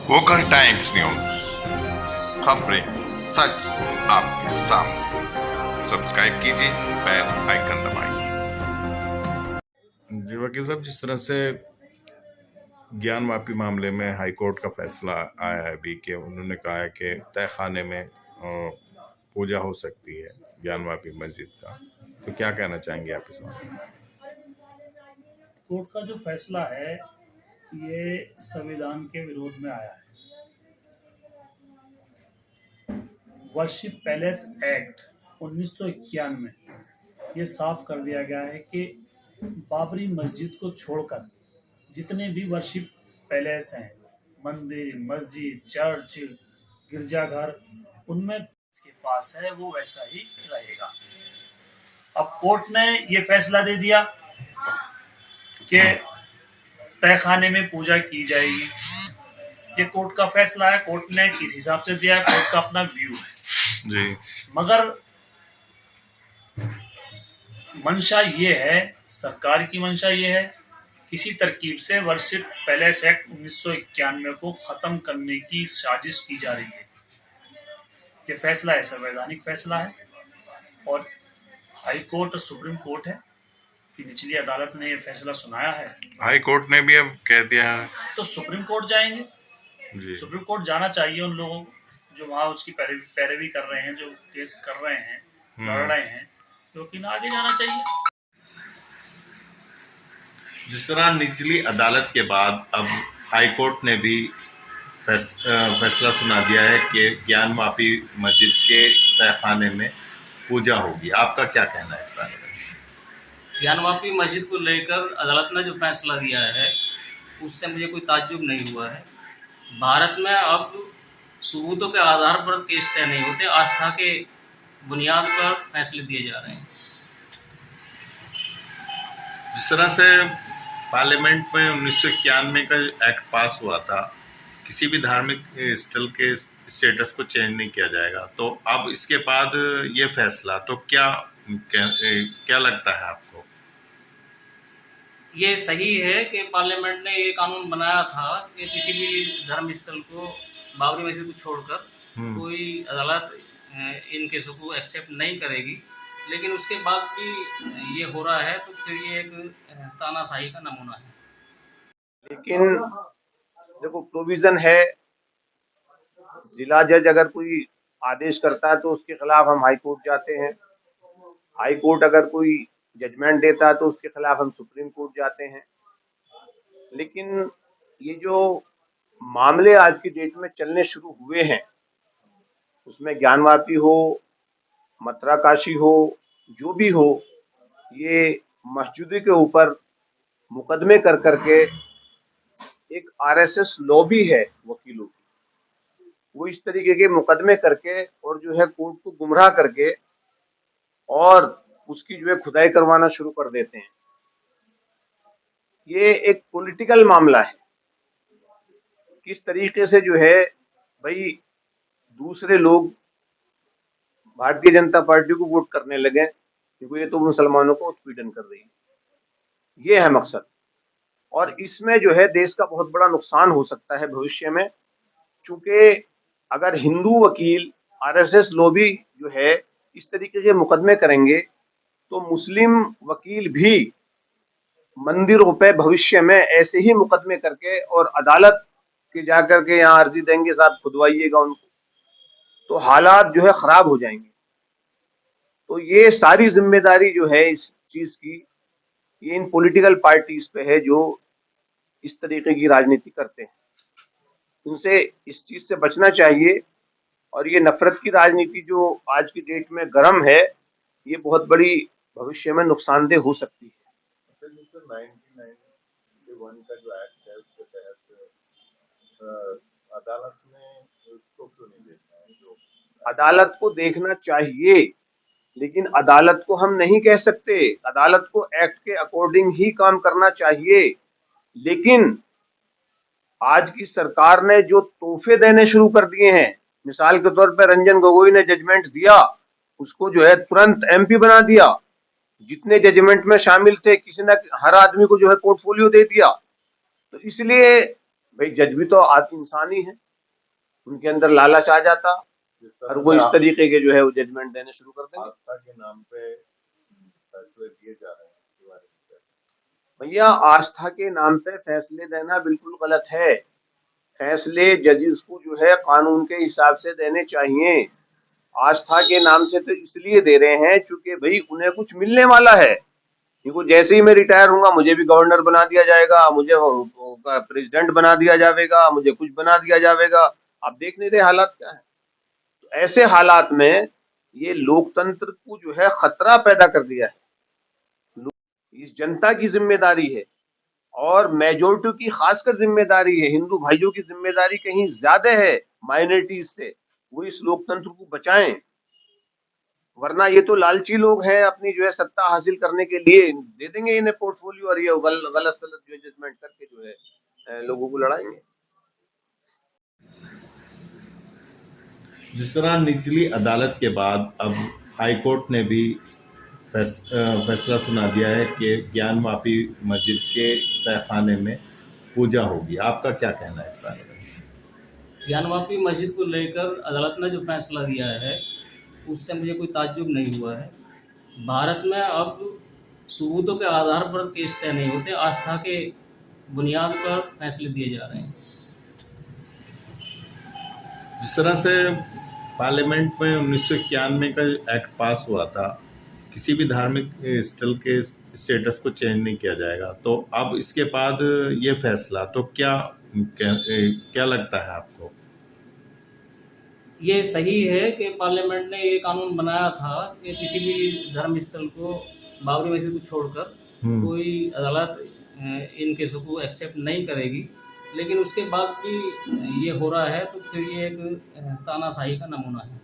Vocal times news, खबरें सच आपके सामने। सब्सक्राइब कीजिए, बेल आइकन दबाइए। जी वकील साहब, जिस तरह से ज्ञानवापी मामले में हाईकोर्ट का फैसला आया है अभी कि उन्होंने कहा है कि तहखाने में पूजा हो सकती है ज्ञानवापी मस्जिद का, तो क्या कहना चाहेंगे आप इस मामले में? कोर्ट का जो फैसला है ये संविधान के विरोध में आया है। वर्शिप पैलेस एक्ट 1991 ये साफ कर दिया गया है कि बाबरी मस्जिद को छोड़कर जितने भी वर्शिप पैलेस हैं, मंदिर, मस्जिद, चर्च, गिरजाघर, उनमें के पास है वो वैसा ही रहेगा। अब कोर्ट ने ये फैसला दे दिया कि तहखाने में पूजा की जाएगी। ये कोर्ट का फैसला है, कोर्ट ने किस हिसाब से दिया है, कोर्ट का अपना व्यू है जी। मगर मंशा ये है, सरकार की मंशा ये है, किसी तरकीब से वर्शिप पैलेस एक्ट 1991 को खत्म करने की साजिश की जा रही है। ये फैसला है, संवैधानिक फैसला है और हाई कोर्ट और सुप्रीम कोर्ट है कि निचली अदालत ने ये फैसला सुनाया है। हाई कोर्ट ने भी अब कह दिया है तो सुप्रीम कोर्ट जाएंगे। जी। सुप्रीम कोर्ट जाना चाहिए उन लोगों जो वहाँ उसकी पैरवी कर रहे हैं, जो केस कर रहे हैं, लड़ रहे हैं, लेकिन आगे जाना चाहिए। जिस तरह निचली अदालत के बाद अब हाई कोर्ट ने भी फैसला सुना दिया है कि ज्ञानवापी मस्जिद के तहखाने में पूजा होगी, आपका क्या कहना है इस बारे में? ज्ञानवापी मस्जिद को लेकर अदालत ने जो फैसला दिया है उससे मुझे कोई ताज्जुब नहीं हुआ है। भारत में अब सबूतों के आधार पर केस तय नहीं होते, आस्था के बुनियाद पर फैसले दिए जा रहे हैं। जिस तरह से पार्लियामेंट में 1991 का एक्ट पास हुआ था, किसी भी धार्मिक स्थल के स्टेटस को चेंज नहीं किया जाएगा, तो अब इसके बाद ये फैसला, तो क्या लगता है आपको? ये सही है कि पार्लियामेंट ने ये कानून बनाया था कि किसी भी धर्म स्थल को, बाबरी मस्जिद को छोड़कर कोई अदालत इन केसों को एक्सेप्ट नहीं करेगी, लेकिन उसके बाद भी ये हो रहा है तो फिर ये एक तानाशाही का नमूना है। लेकिन देखो, प्रोविजन है, जिला जज अगर कोई आदेश करता है तो उसके खिलाफ हम हाई कोर्ट जाते हैं, हाई कोर्ट अगर कोई जजमेंट देता है तो उसके खिलाफ हम सुप्रीम कोर्ट जाते हैं। लेकिन ये जो मामले आज की डेट में चलने शुरू हुए हैं, उसमें ज्ञानवापी हो, मथुरा काशी हो, जो भी हो, ये मस्जिद के ऊपर मुकदमे कर करके एक आरएसएस लॉबी है वकीलों की, वो इस तरीके के मुकदमे करके और जो है कोर्ट को गुमराह करके और उसकी जो है खुदाई करवाना शुरू कर देते हैं। ये एक पॉलिटिकल मामला है, किस तरीके से जो है भाई दूसरे लोग भारतीय जनता पार्टी को वोट करने लगे क्योंकि ये तो मुसलमानों को उत्पीड़न कर रही है, ये है मकसद। और इसमें जो है देश का बहुत बड़ा नुकसान हो सकता है भविष्य में, क्योंकि अगर हिंदू वकील आरएसएस लॉबी जो है इस तरीके के मुकदमे करेंगे तो मुस्लिम वकील भी मंदिरों पे भविष्य में ऐसे ही मुकदमे करके और अदालत के जाकर के यहाँ अर्जी देंगे, साहब खुदवाइएगा उनको, तो हालात जो है खराब हो जाएंगे। तो ये सारी जिम्मेदारी जो है इस चीज की, ये इन पॉलिटिकल पार्टीज पे है जो इस तरीके की राजनीति करते हैं। उनसे इस चीज से बचना चाहिए और ये नफरत की राजनीति जो आज की डेट में गर्म है, ये बहुत बड़ी भविष्य में नुकसानदेह हो सकती है। 1991 का जो एक्ट है उसके तहत अदालत ने उसको क्यों नहीं देखना है? जो अदालत को देखना चाहिए, लेकिन अदालत को हम नहीं कह सकते, अदालत को एक्ट के अकॉर्डिंग ही काम करना चाहिए। लेकिन आज की सरकार ने जो तोहफे देने शुरू कर दिए हैं, मिसाल के तौर पर रंजन गोगोई ने जजमेंट दिया, उसको जो है तुरंत एमपी बना दिया, जितने जजमेंट में शामिल थे किसी ने हर आदमी को जो है पोर्टफोलियो दे दिया। तो इसलिए भाई जज भी तो इंसान ही है, उनके अंदर लालच आ जाता और वो इस तरीके के जो है वो जजमेंट देने शुरू कर देंगे। आस्था के नाम पे फैसले दिए जा रहे हैं इसके बारे में। भैया आस्था के नाम पे फैसले देना बिल्कुल गलत है। फैसले जजेस को जो है कानून के हिसाब से देने चाहिए। आस्था के नाम से तो इसलिए दे रहे हैं क्योंकि भाई उन्हें कुछ मिलने वाला है। क्योंकि जैसे ही मैं रिटायर होऊंगा मुझे भी गवर्नर बना दिया जाएगा, मुझे प्रेसिडेंट बना दिया जाएगा, मुझे कुछ बना दिया जाएगा। आप देख नहीं रहे हालात क्या है। तो ऐसे हालात में ये लोकतंत्र को जो है खतरा पैदा कर दिया है। इस जनता की जिम्मेदारी है और मेजोरिटी की खासकर जिम्मेदारी है, हिंदू भाइयों की जिम्मेदारी कहीं ज्यादा है माइनॉरिटीज से। वो इस लोकतंत्र को बचाएं, वरना ये तो लालची लोग हैं, अपनी जो है सत्ता हासिल करने के लिए दे देंगे इन्हें पोर्टफोलियो और ये गलत सलत जो जजमेंट करके जो है लोगों को लड़ाएंगे। जिस तरह निचली अदालत के बाद अब हाई कोर्ट ने भी फैसला सुना दिया है कि ज्ञानवापी मस्जिद के तहखाने में पूजा होगी, आपका क्या कहना है इस बारे में? ज्ञानवापी मस्जिद को लेकर अदालत ने जो फैसला दिया है उससे मुझे कोई ताज्जुब नहीं हुआ है। भारत में अब सबूतों के आधार पर केस तय नहीं होते, आस्था के बुनियाद पर फैसले दिए जा रहे हैं। जिस तरह से पार्लियामेंट में 1991 का एक्ट पास हुआ था, किसी भी धार्मिक स्थल के स्टेटस को चेंज नहीं किया जाएगा, तो अब इसके बाद ये फैसला, तो क्या लगता है आपको? ये सही है कि पार्लियामेंट ने ये कानून बनाया था कि किसी भी धर्म स्थल को, बाबरी मस्जिद को छोड़कर कोई अदालत इन केसों को एक्सेप्ट नहीं करेगी, लेकिन उसके बाद भी ये हो रहा है, तो फिर ये एक तानाशाही का नमूना है।